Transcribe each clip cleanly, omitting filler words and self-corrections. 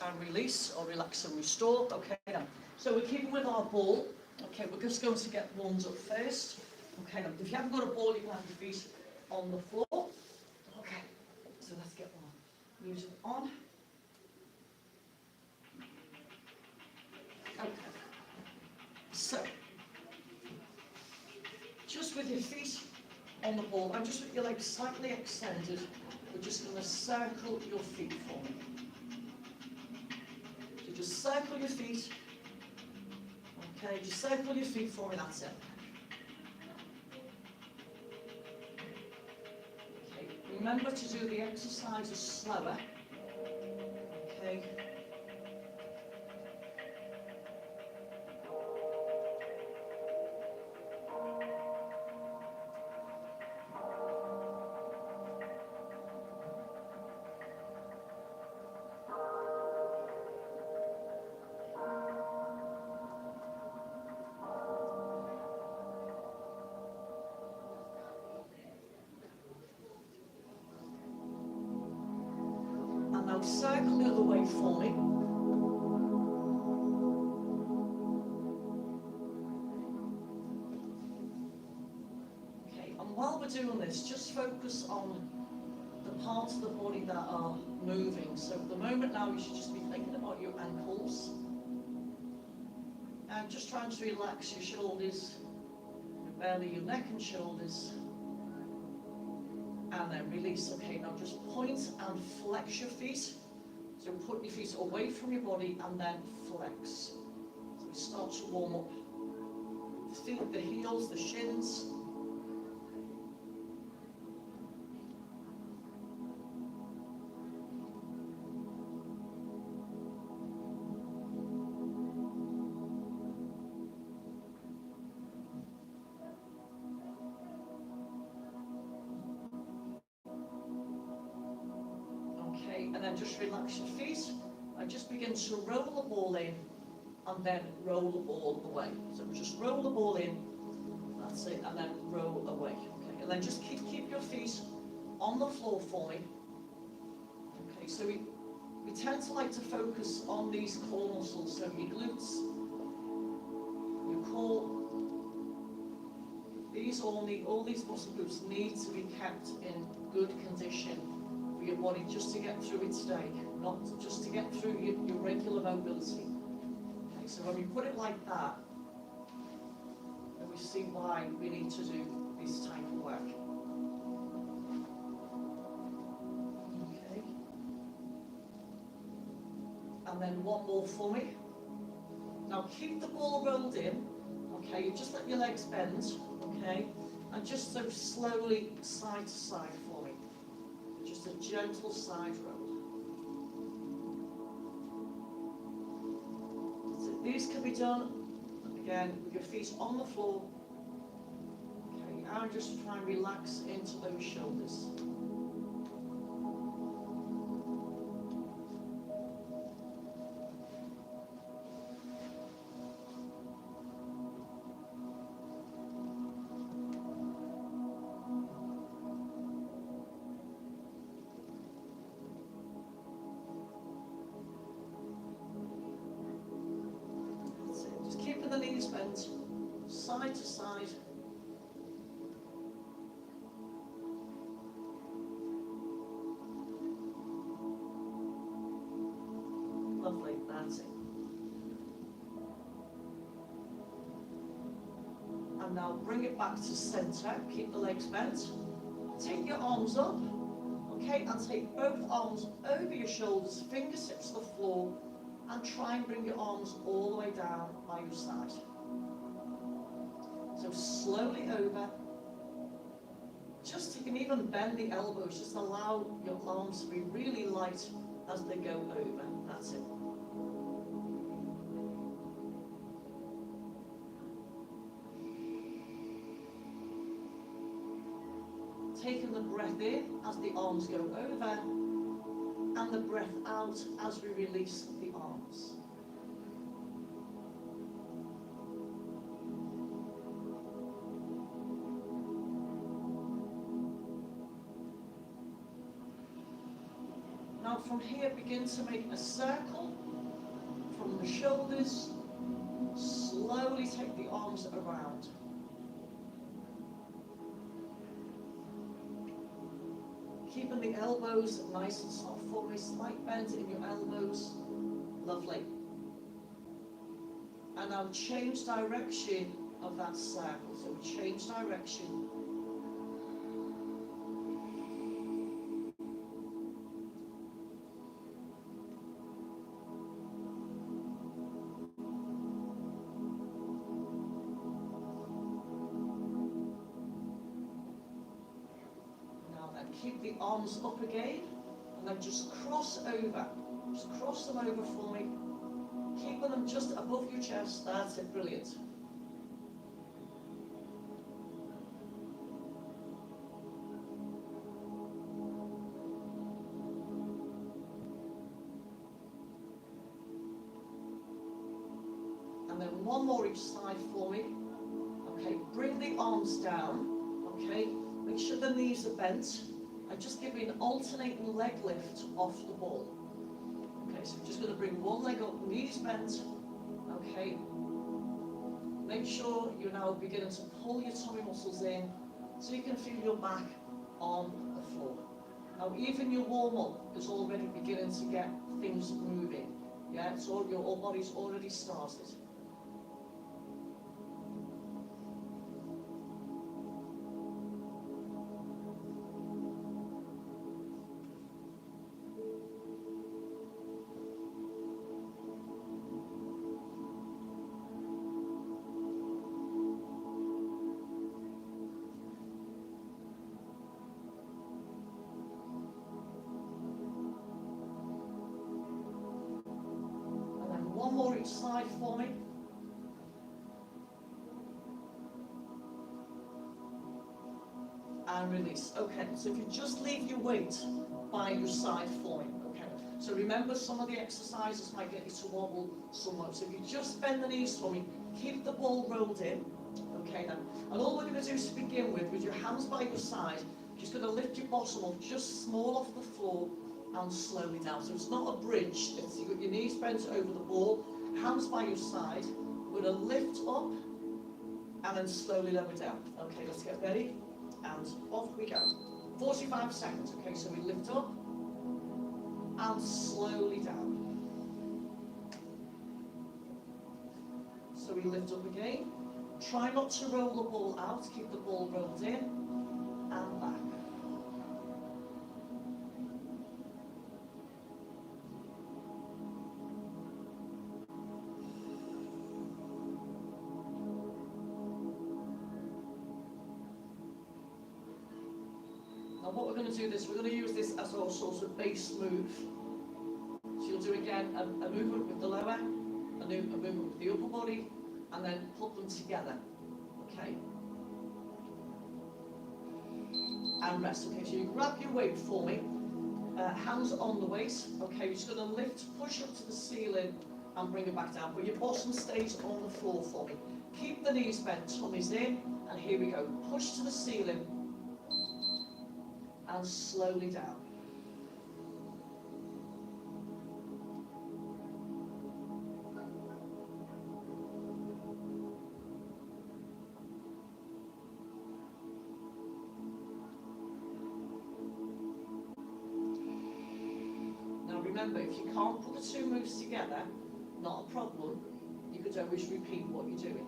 and release, or relax and restore. Okay, then. So we're keeping with our ball. Okay, we're just going to get warmed up first. Okay, then. If you haven't got a ball, you can have your feet on the floor. Okay, so let's get one. Music on. Okay. So, just with your feet on the ball, and just with your legs slightly extended, we're just going to circle your feet for me. So just circle your feet. Okay, just circle your feet for me, that's it. Okay, remember to do the exercises slower. Okay. Now circle the other way for me. Okay, and while we're doing this, just focus on the parts of the body that are moving. So at the moment now, you should just be thinking about your ankles. And just trying to relax your shoulders, your belly, your neck and shoulders. And then release. Okay, now just point and flex your feet. So put your feet away from your body and then flex. So we start to warm up the feet, the heels, the shins. And then just relax your feet and just begin to roll the ball in and then roll the ball away. So just roll the ball in, that's it, and then roll away. Okay, and then just keep your feet on the floor for me. Okay, so we tend to like to focus on these core muscles, so your glutes, your core. All these muscle groups need to be kept in good condition for your body just to get through its day, not just to get through your regular mobility. Okay, so when we put it like that, then we see why we need to do this type of work. Okay. And then one more for me. Now keep the ball rolled in. Okay, you just let your legs bend. Okay, and just so slowly side to side for me. Just a gentle side roll. So these can be done, again, with your feet on the floor. Okay, and just try and relax into those shoulders. The knees bent, side to side. Lovely, that's it. And now bring it back to center, keep the legs bent. Take your arms up, okay, and take both arms over your shoulders, fingertips to the floor, and try and bring your arms all the way down by your side. So slowly over. Just, you can even bend the elbows, just allow your arms to be really light as they go over. That's it. Taking the breath in as the arms go over, and the breath out as we release the arms. Now from here, begin to make a circle from the shoulders. Slowly take the arms around. Keeping the elbows nice and soft for me, slight bend in your elbows. Lovely. And now change direction of that circle. So we change direction. Keep the arms up again, and then just cross over. Just cross them over for me. Keeping them just above your chest. That's it, brilliant. And then one more each side for me. Okay, bring the arms down. Okay, make sure the knees are bent. And just give me an alternating leg lift off the ball. Okay, so we're just going to bring one leg up, knees bent. Okay. Make sure you're now beginning to pull your tummy muscles in so you can feel your back on the floor. Now, even your warm-up is already beginning to get things moving. Yeah, it's all, your whole body's already started. One more each side for me. And release. Okay, so if you just leave your weight by your side for me. Okay, so remember some of the exercises might get you to wobble somewhat. So if you just bend the knees for me, keep the ball rolled in. Okay then. And all we're going to do to begin with your hands by your side, just going to lift your bottom up just small off the floor and slowly down. So it's not a bridge, it's, you've got your knees bent over the ball, hands by your side. We're going to lift up and then slowly lower down. Okay, let's get ready. And off we go. 45 seconds. Okay, so we lift up and slowly down. So we lift up again. Try not to roll the ball out, keep the ball rolled in and back. Now what we're going to do is, we're going to use this as our sort of base move. So you'll do again a movement with the lower, a movement with the upper body, and then put them together. Okay. And rest. Okay, so you grab your weight for me, hands on the waist. Okay, you're just going to lift, push up to the ceiling and bring it back down. But your bottom stays on the floor for me. Keep the knees bent, tummies in, and here we go. Push to the ceiling and slowly down. Now remember, if you can't put the two moves together, not a problem. You could always repeat what you're doing.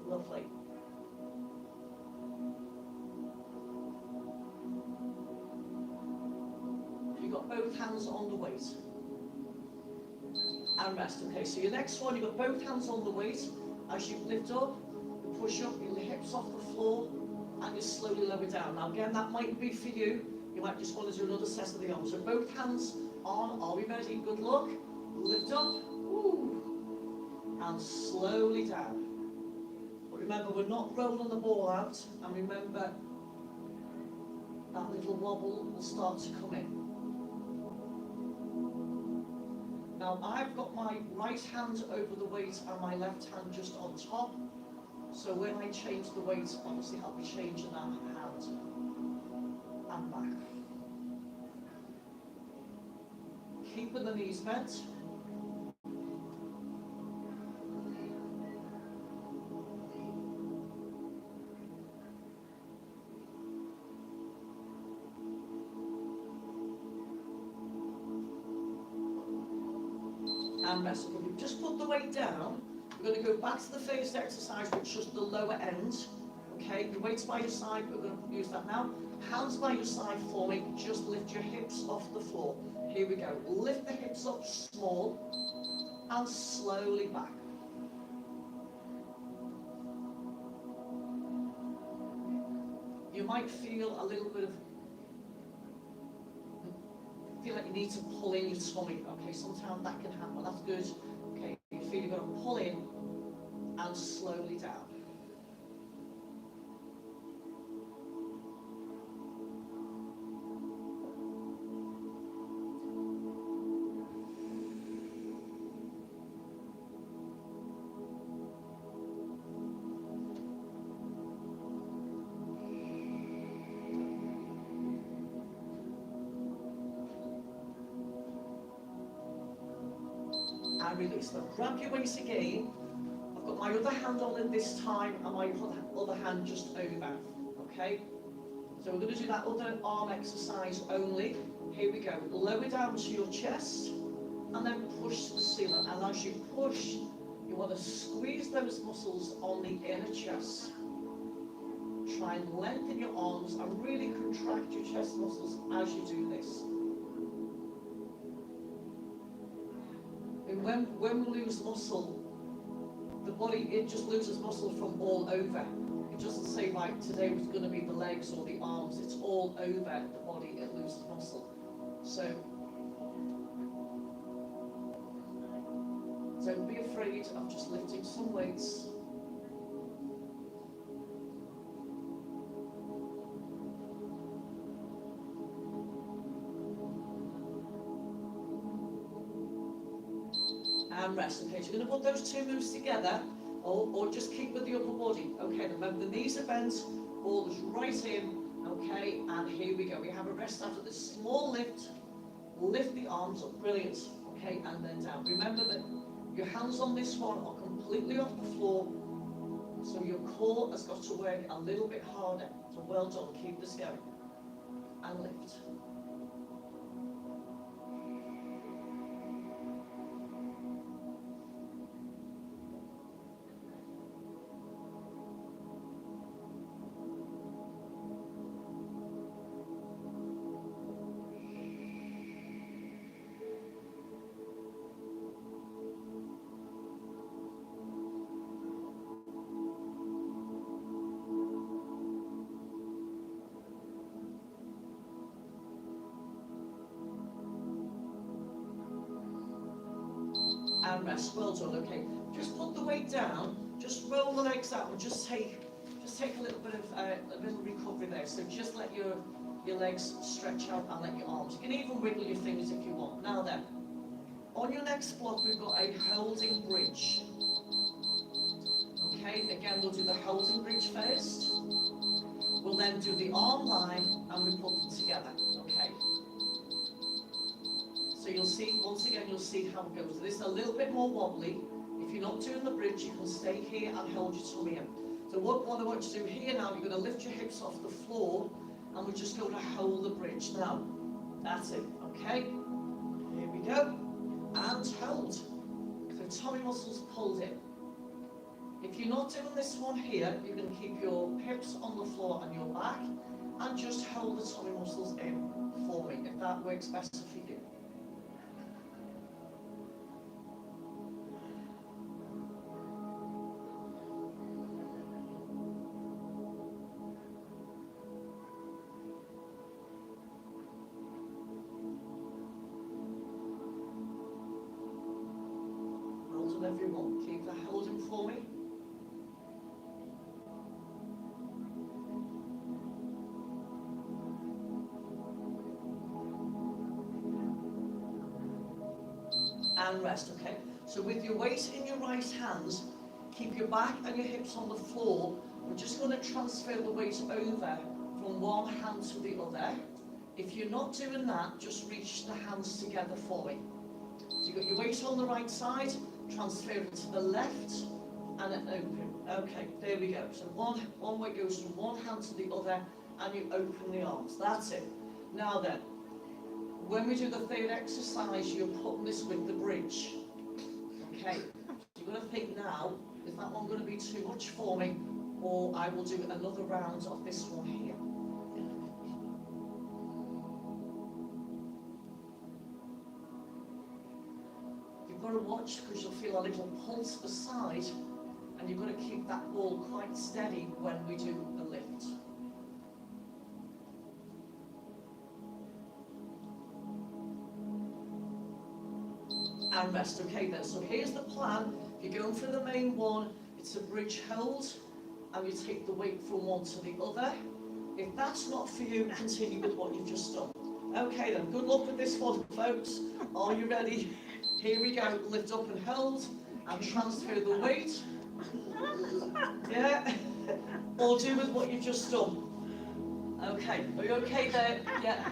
Lovely. You've got both hands on the weight. And rest. Okay, so your next one, you've got both hands on the weight. As you lift up, you push up, your hips off the floor, and you slowly lower down. Now again, that might be for you. You might just want to do another set of the arms. So both hands on. Are we ready? Good luck. Lift up. Woo. And slowly down. Remember, we're not rolling the ball out, and remember that little wobble will start to come in. Now I've got my right hand over the weight and my left hand just on top. So when I change the weight, obviously I'll be changing that hand and back. Keeping the knees bent. And rest. If you just put the weight down, we're going to go back to the first exercise, which is the lower end. Okay, your weight's by your side, we're going to use that now. Hands by your side for me, just lift your hips off the floor. Here we go. Lift the hips up small and slowly back. You might feel a little bit of, feel like you need to pull in your tummy. Okay, sometimes that can happen, that's good. Okay, you feel you're going to pull in and slowly down. And release them. Grab your waist again. I've got my other hand on it this time and my other hand just over. Okay? So we're going to do that other arm exercise only. Here we go. Lower down to your chest and then push to the ceiling. And as you push, you want to squeeze those muscles on the inner chest. Try and lengthen your arms and really contract your chest muscles as you do this. When we lose muscle, the body, it just loses muscle from all over. It doesn't say, right, today was going to be the legs or the arms. It's all over the body, it loses muscle. So, don't be afraid of just lifting some weights. And rest. Okay, so you're going to put those two moves together, or just keep with the upper body. Okay, remember the knees are bent, ball is right in. Okay, and here we go. We have a rest after this small lift. Lift the arms up, brilliant. Okay, and then down. Remember that your hands on this one are completely off the floor, so your core has got to work a little bit harder. So well done. Keep this going. And lift. And rest. Well done. Okay, just put the weight down, just roll the legs out and just take a little bit of a little recovery there. So just let your legs stretch out and let your arms. You can even wiggle your fingers if you want. Now then, on your next block we've got a holding bridge. Okay, again we'll do the holding bridge first. We'll then do the arm line and we put them together. Okay. So you'll see, once again, you'll see how it goes. This is a little bit more wobbly. If you're not doing the bridge, you can stay here and hold your tummy in. So what I want you to do here now, you're going to lift your hips off the floor and we're just going to hold the bridge. Now, that's it, okay? Here we go. And hold. So tummy muscles pulled in. If you're not doing this one here, you can keep your hips on the floor and your back and just hold the tummy muscles in for me, if that works better for you. Everyone, keep the holding for me. And rest, okay? So with your weight in your right hands, Keep your back and your hips on the floor. We're just going to transfer the weight over from one hand to the other. If you're not doing that, just reach the hands together for me. So you've got your weight on the right side, transfer it to the left, and then open. Okay, there we go. So one weight goes from one hand to the other, and you open the arms. That's it. Now then, when we do the third exercise, you're putting this with the bridge. Okay, so you're going to think now, is that one going to be too much for me, or I will do another round of this one here. You've got to watch because you'll feel a little pulse aside, and you've got to keep that ball quite steady when we do the lift. And rest. Okay then, so here's the plan. If you're going for the main one, it's a bridge hold, and you take the weight from one to the other. If that's not for you, continue with what you've just done. Okay then, good luck with this one, folks. Are you ready? Here we go. Lift up and hold, and transfer the weight. Yeah? Or do with what you've just done. Okay, are you okay there? Yeah.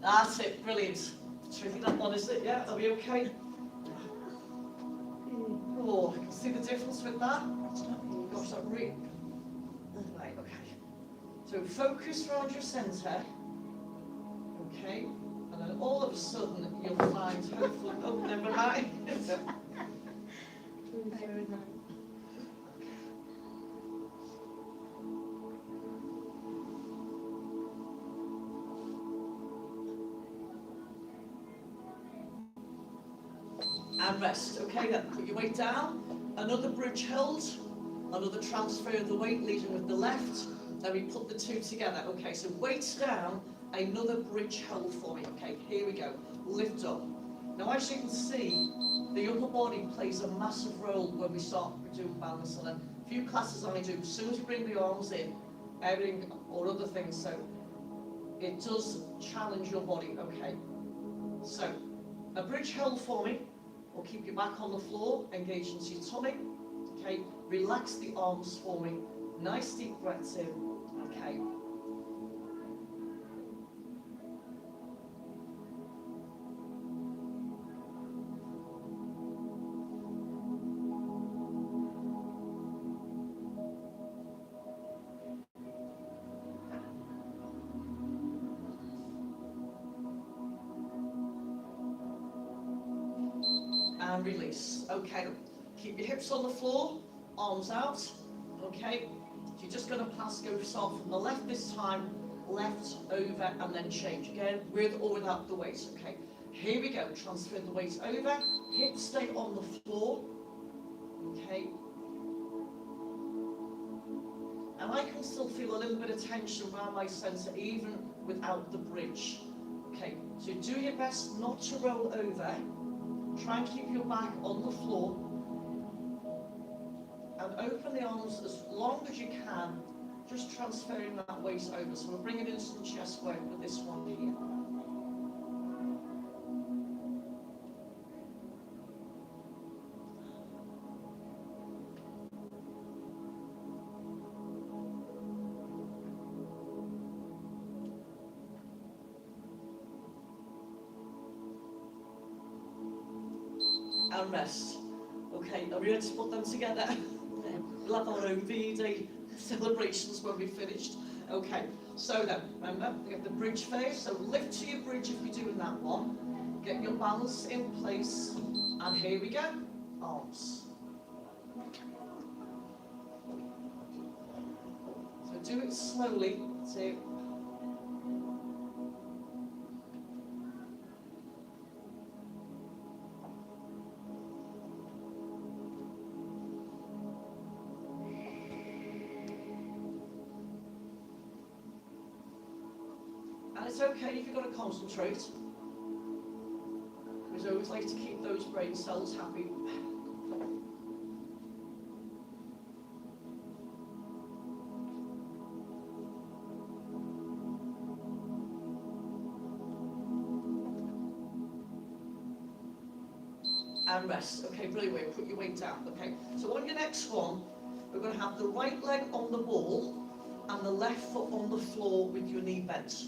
That's it, brilliant. Tricky that one, is it? Yeah, are we okay? Oh, I can see the difference with that. Gosh, that really... Right, okay. So focus around your centre. Okay. And then all of a sudden, you'll find, hopefully... Oh, never mind. And rest. Okay, then put your weight down. Another bridge hold. Another transfer of the weight, leading with the left. Then we put the two together. Okay, so weights down. Another bridge hold for me. Okay, here we go. Lift up. Now, as you can see, the upper body plays a massive role when we start doing balance. And a few classes I do. As soon as you bring the arms in, everything or other things, so it does challenge your body. Okay, so a bridge hold for me. Or keep your back on the floor, engage into your tummy. Okay, relax the arms for me. Nice deep breaths in. Okay. And release. Okay, keep your hips on the floor, arms out. Okay, you're just going to go start from the left this time, left, over, and then change again, with or without the weight. Okay, here we go. Transfer the weight over, hips stay on the floor. Okay, and I can still feel a little bit of tension around my centre even without the bridge. Okay, so do your best not to roll over. Try and keep your back on the floor and open the arms as long as you can, just transferring that weight over. So we're bringing in some chest work with this one here. And rest. Okay, are we ready to put them together? We'll have our own V-Day celebrations when we've finished. Okay, so then, remember, we have the bridge phase, so lift to your bridge if you're doing that one. Get your balance in place, and here we go, arms. So do it slowly, so it's okay if you've got to concentrate. We always like to keep those brain cells happy. and rest. Okay, brilliant. Put your weight down. Okay, so on your next one, we're going to have the right leg on the ball and the left foot on the floor with your knee bent.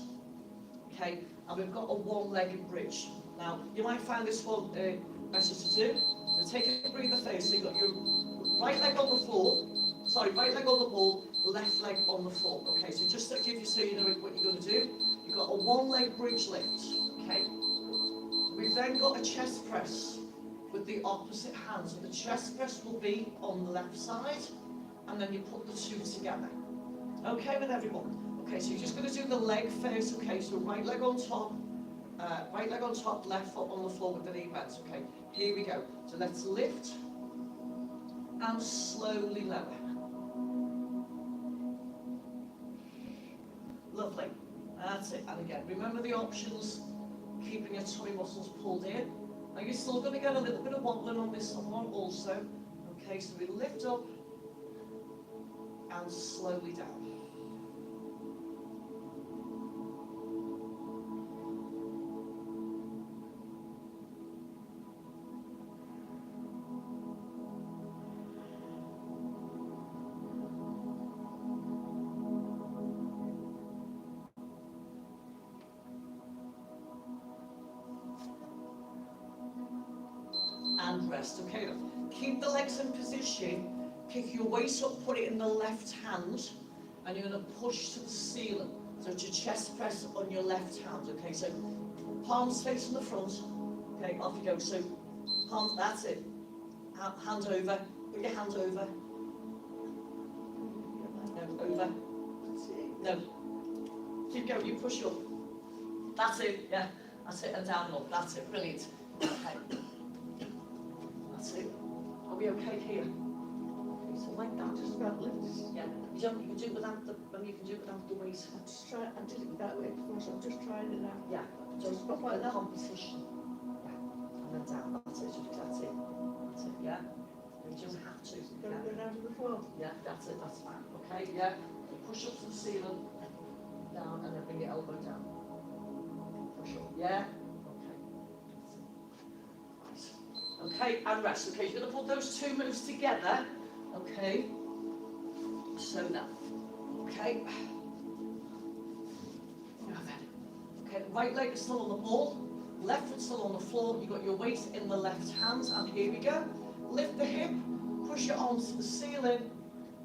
Okay, and we've got a one-legged bridge. Now, you might find this one better to do. So take a breather first. So you've got your right leg on the floor, right leg on the ball, left leg on the floor. Okay, so just to give you so you know what you're going to do, you've got a one-leg bridge lift. Okay, we've then got a chest press with the opposite hand. So the chest press will be on the left side, and then you put the two together. Okay with everyone? Okay, so you're just going to do the leg first. Okay, so right leg on top, left foot on the floor with the knee bent. Okay, here we go. So let's lift and slowly lower. Lovely. That's it. And again, remember the options, keeping your tummy muscles pulled in. Now you're still going to get a little bit of wobbling on this one also. Okay, so we lift up and slowly down. And rest. Okay, keep the legs in position, pick your weight up, put it in the left hand, and you're going to push to the ceiling. So it's your chest press on your left hand. Okay, so palms facing the front. Okay, off you go. So palms, that's it. Hand over, put your hand over. No, over. No. Keep going, you push up. That's it, yeah. That's it, and down and up. That's it, brilliant. Okay. That's it. Are we okay here? Okay, so like that, just about lifts. Yeah. You can do it without the weight. I did it that way before, so I'm just trying it out. Yeah. Just Not like that. competition. Yeah. And then down. That's it. That's it. That's it. Yeah. You just have to. Don't Yeah. go down to the floor. Yeah. That's it. That's fine. Okay. Yeah. Push up to the ceiling. Down and then bring your elbow down. Push up. Yeah. Okay, and rest. Okay, you're going to put those two moves together. Okay, so now. Okay. Now then. Okay, the right leg is still on the ball, left foot still on the floor. You've got your weight in the left hand, and here we go. Lift the hip, push it onto the ceiling,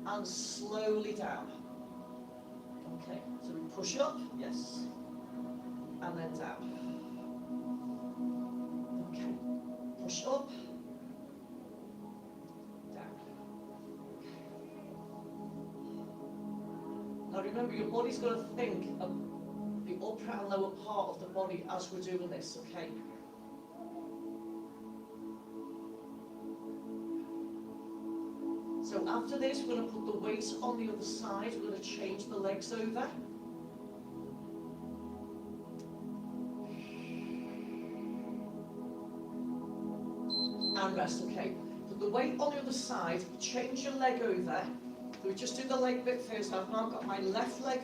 and slowly down. Okay, so we push up, yes, and then down. Push up, down. Now remember, your body's going to think of the upper and lower part of the body as we're doing this, okay? So after this, we're going to put the weight on the other side. We're going to change the legs over. And rest, okay. Put the weight on the other side, change your leg over. We just do the leg bit first. I've now got my left leg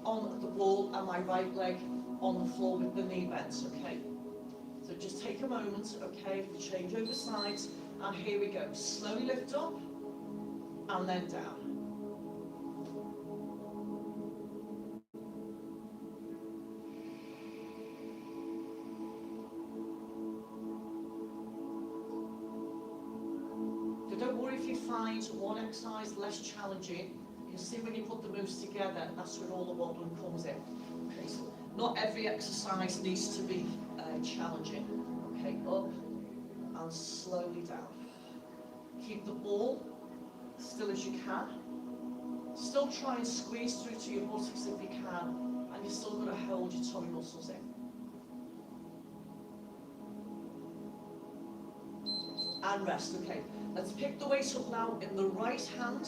on the ball and my right leg on the floor with the knee bent, okay. So just take a moment, okay, change over sides, and here we go. Slowly lift up, and then down. Don't worry if you find one exercise less challenging. You can see when you put the moves together, that's when all the wobbling comes in. Okay, so not every exercise needs to be challenging. Okay, up and slowly down. Keep the ball still as you can. Still try and squeeze through to your buttocks if you can, and you're still going to hold your tummy muscles in. And rest, okay. Let's pick the weight up now in the right hand.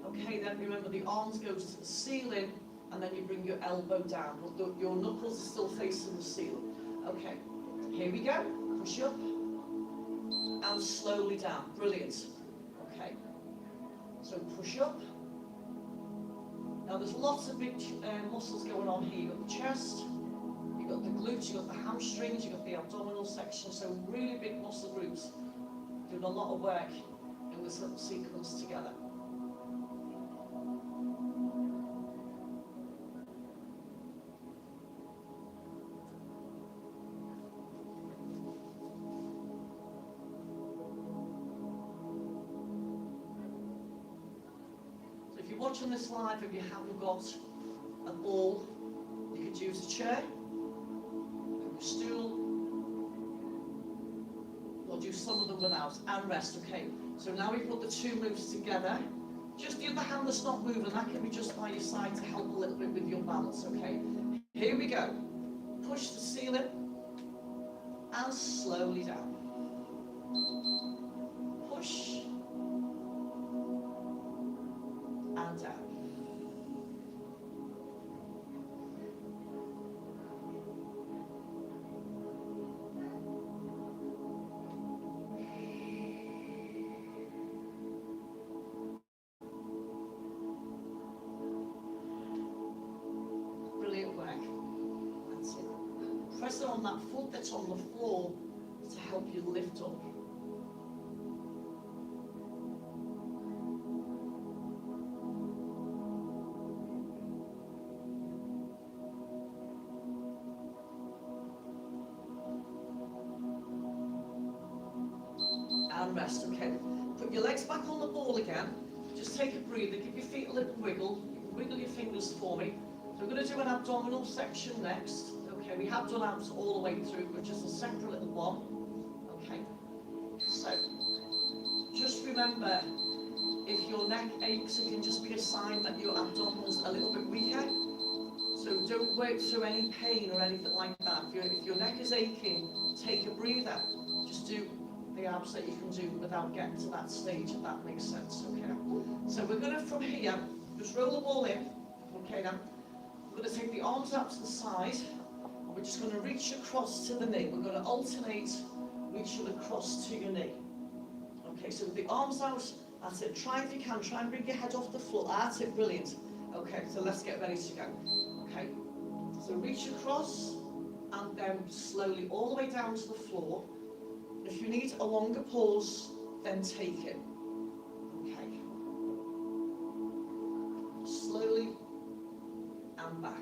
Okay, then remember the arms goes to the ceiling, and then you bring your elbow down, but your knuckles are still facing the ceiling. Okay, here we go. Push up and slowly down. Brilliant. Okay, so push up. Now there's lots of big muscles going on here. You've got the chest, you've got the glutes, you've got the hamstrings, you've got the abdominal section, so really big muscle groups doing a lot of work in this little sequence together. So if you're watching this live and you haven't got a ball, you could use a chair, a stool, or do some of them without, and rest, okay? So now we've put the two moves together. Just the other hand that's not moving, that can be just by your side to help a little bit with your balance, okay? Here we go. Push the ceiling, and slowly down. Push, and down. Brilliant work. That's it. Press it on that foot that's on the floor to help you lift up. And rest, okay. Put your legs back on the ball again. Just take a breather, give your feet a little wiggle. You can wiggle your fingers for me. So we're going to do an abdominal section next. Okay, we have done abs all the way through, but just a separate little one. Okay, so just remember, if your neck aches, it can just be a sign that your abdominal's a little bit weaker. So don't work through any pain or anything like that. If your neck is aching, take a breather. Just do the abs that you can do without getting to that stage, if that makes sense, okay? So we're going to, from here, just roll the ball in, okay now. We're going to take the arms out to the side, and we're just going to reach across to the knee. We're going to alternate reaching across to your knee. Okay, so with the arms out, that's it. Try if you can, try and bring your head off the floor. That's it, brilliant. Okay, so let's get ready to go. Okay, so reach across, and then slowly all the way down to the floor. If you need a longer pause, then take it. Okay. Slowly and back.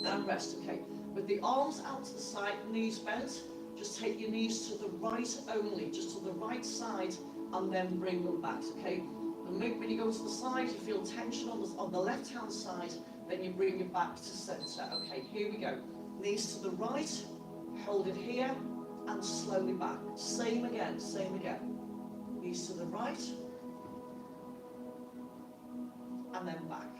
And rest, okay. With the arms out to the side, knees bent, just take your knees to the right only, just to the right side, and then bring them back, okay? And when you go to the side, you feel tension on the left-hand side, then you bring it back to centre. Okay, here we go. Knees to the right, hold it here, and slowly back. Same again, same again. Knees to the right, and then back.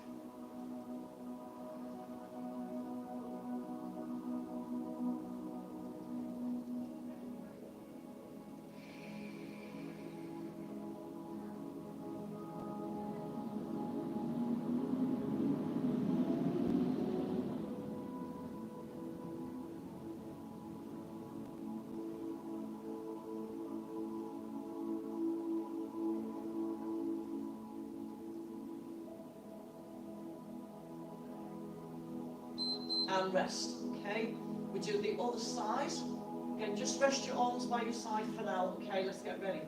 And rest, okay? We do the other side. Again, just rest your arms by your side for now, okay? Let's get ready.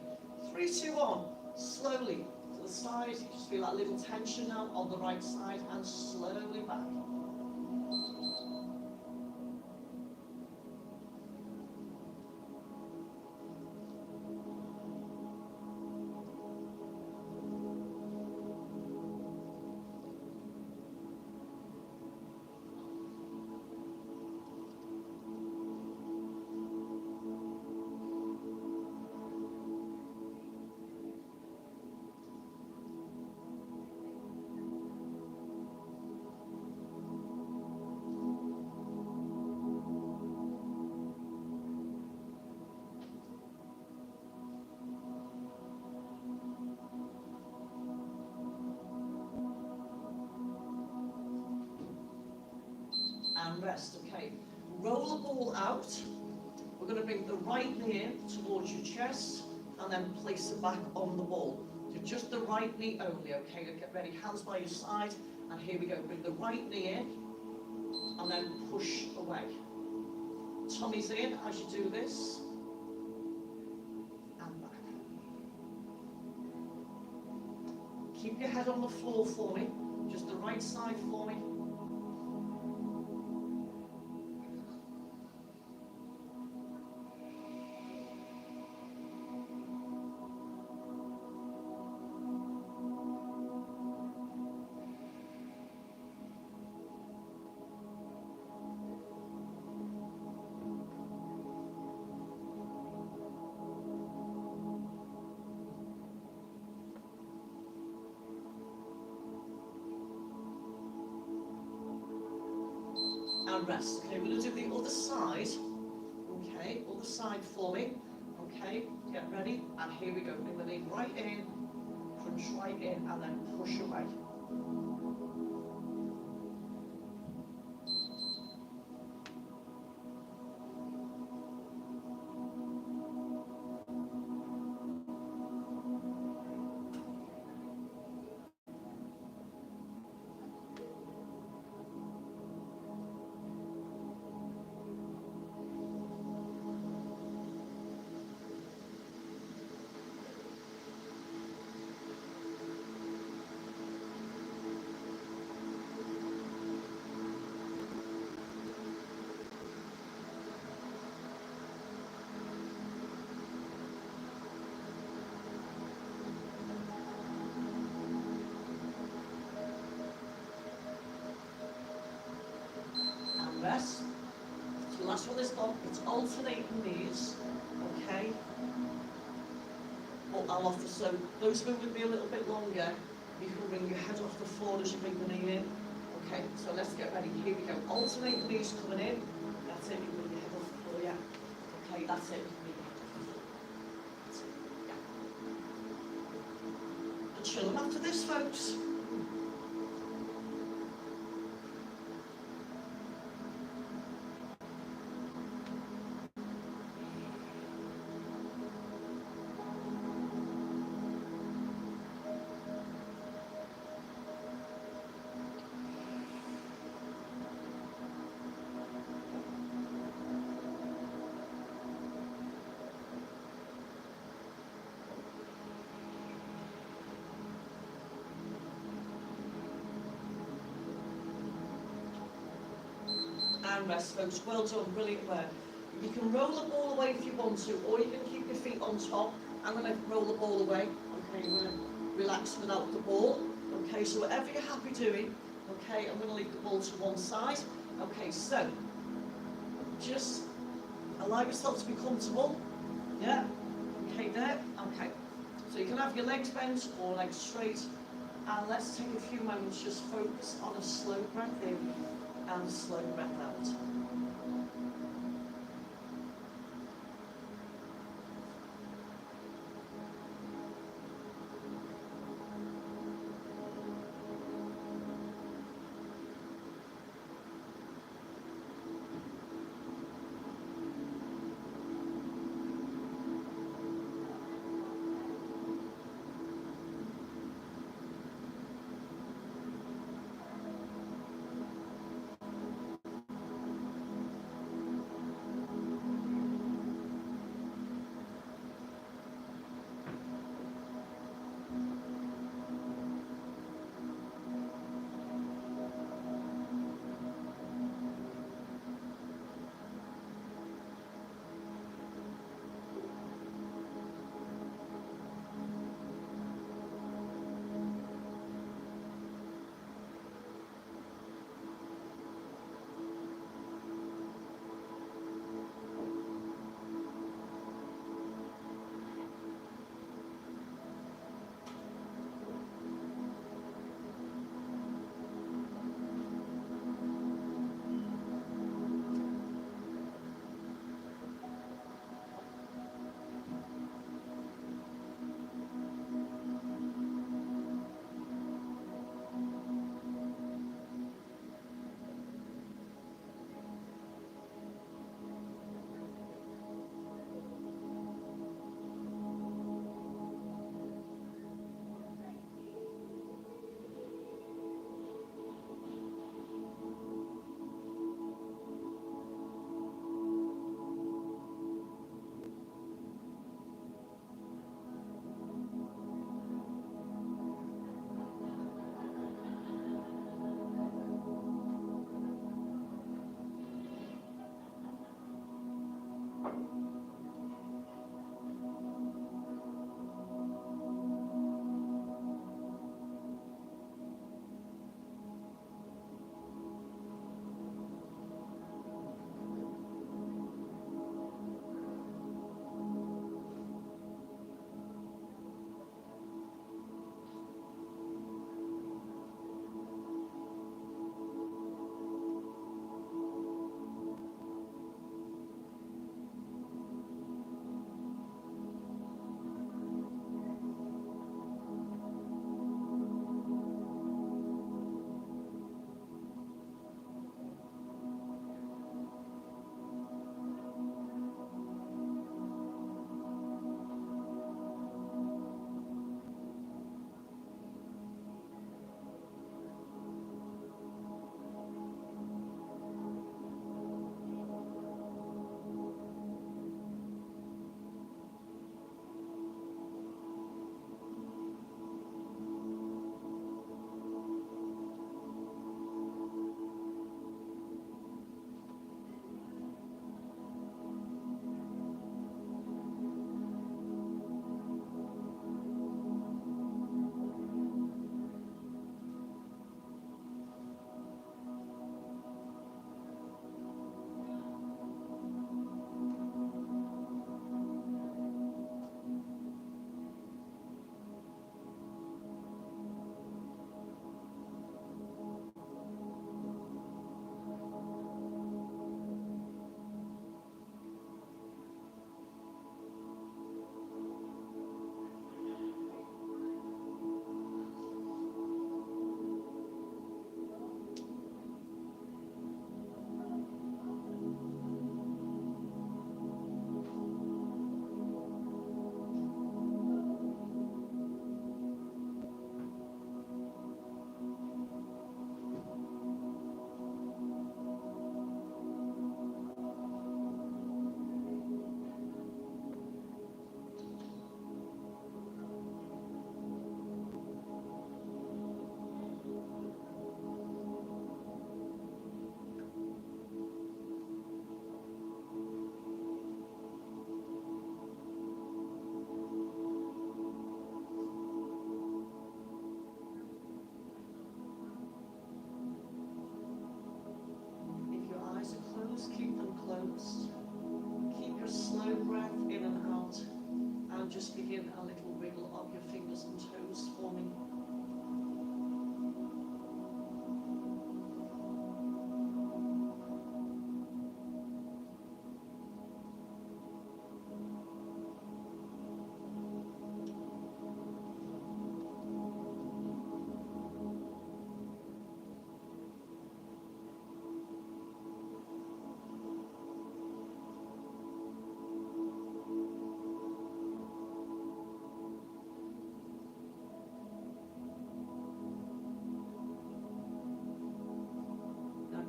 3, 2, 1. Slowly to the side. You just feel that little tension now on the right side, and slowly back. rest, okay? Roll the ball out. We're going to bring the right knee in towards your chest and then place it back on the ball. So just the right knee only, okay? Get ready, hands by your side, and here we go. Bring the right knee in and then push away. Tummies in as you do this. And back. Keep your head on the floor for me. Just the right side for me. And rest. Okay, we're going to do the other side. Okay, other side for me. Okay, get ready. And here we go. Bring the knee right in, crunch right in, and then push away. Rest. So the last one is done. It's alternating knees, okay? What I'll offer, so those of you with me a little bit longer, you can bring your head off the floor as you bring the knee in. Okay, so let's get ready. Here we go. Alternating knees coming in. That's it. You bring your head off the floor, yeah. Okay, that's it. That's it. Yeah. And chill after this, folks. And rest, folks. Well done, brilliant work. You can roll the ball away if you want to, or you can keep your feet on top. I'm going to roll the ball away. Okay, you're going to relax without the ball. Okay, so whatever you're happy doing, okay, I'm going to leave the ball to one side. Okay, so just allow yourself to be comfortable. Yeah, okay, there. Okay, so you can have your legs bent or legs straight. And let's take a few moments, just focus on a slow breath in and slow breath out. just begin a little wiggle of your fingers and toes for me.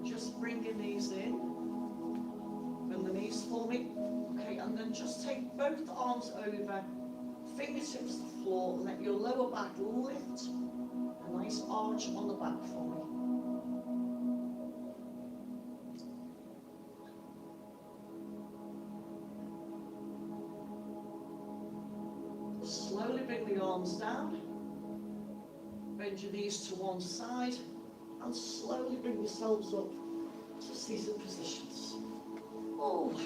Just bring your knees in, bring the knees for me, okay, and then just take both arms over, fingertips to the floor, let your lower back lift, a nice arch on the back for me. Slowly bring the arms down, bend your knees to one side, and slowly bring yourselves up to seated positions. Oh. Okay.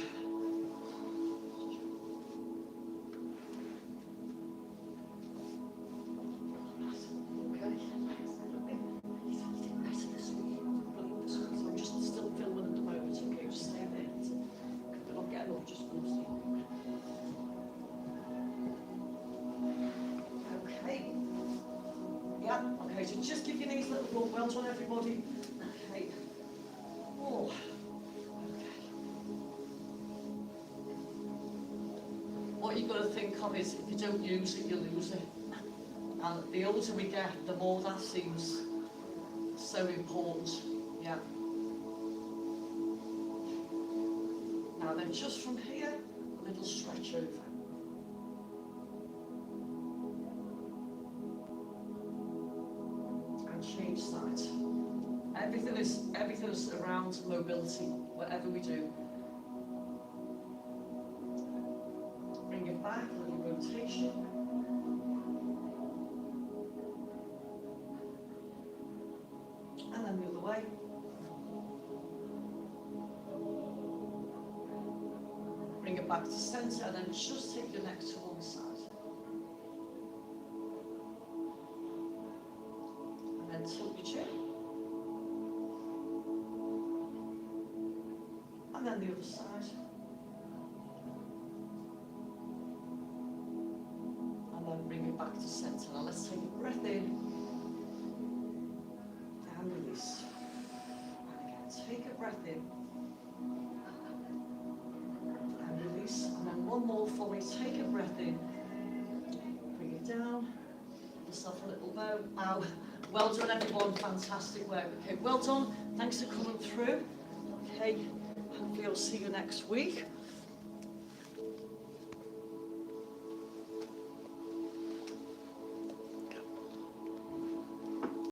So I'm just still filming at the moment, okay? Just stay there. We're not getting up, just for see. Okay. Yeah, okay, so just give your knees a little rub. Well done, everybody. Okay. Oh. Okay. What you've got to think of is, if you don't use it, you lose it. And the older we get, the more that seems so important. Yeah. Now then, just from here, a little stretch over. Change sides. Everything is around mobility, whatever we do. Bring it back, a little rotation. And then the other way. Bring it back to center, and then just take your neck to one side. Tilt your chin, and then the other side, and then bring it back to center. Now let's take a breath in and release. And again, take a breath in and release, and then one more for me. Take a breath in, bring it down, give yourself a little bow. Well done, everyone. Fantastic work. Okay, well done. Thanks for coming through. Okay, hopefully I'll see you next week.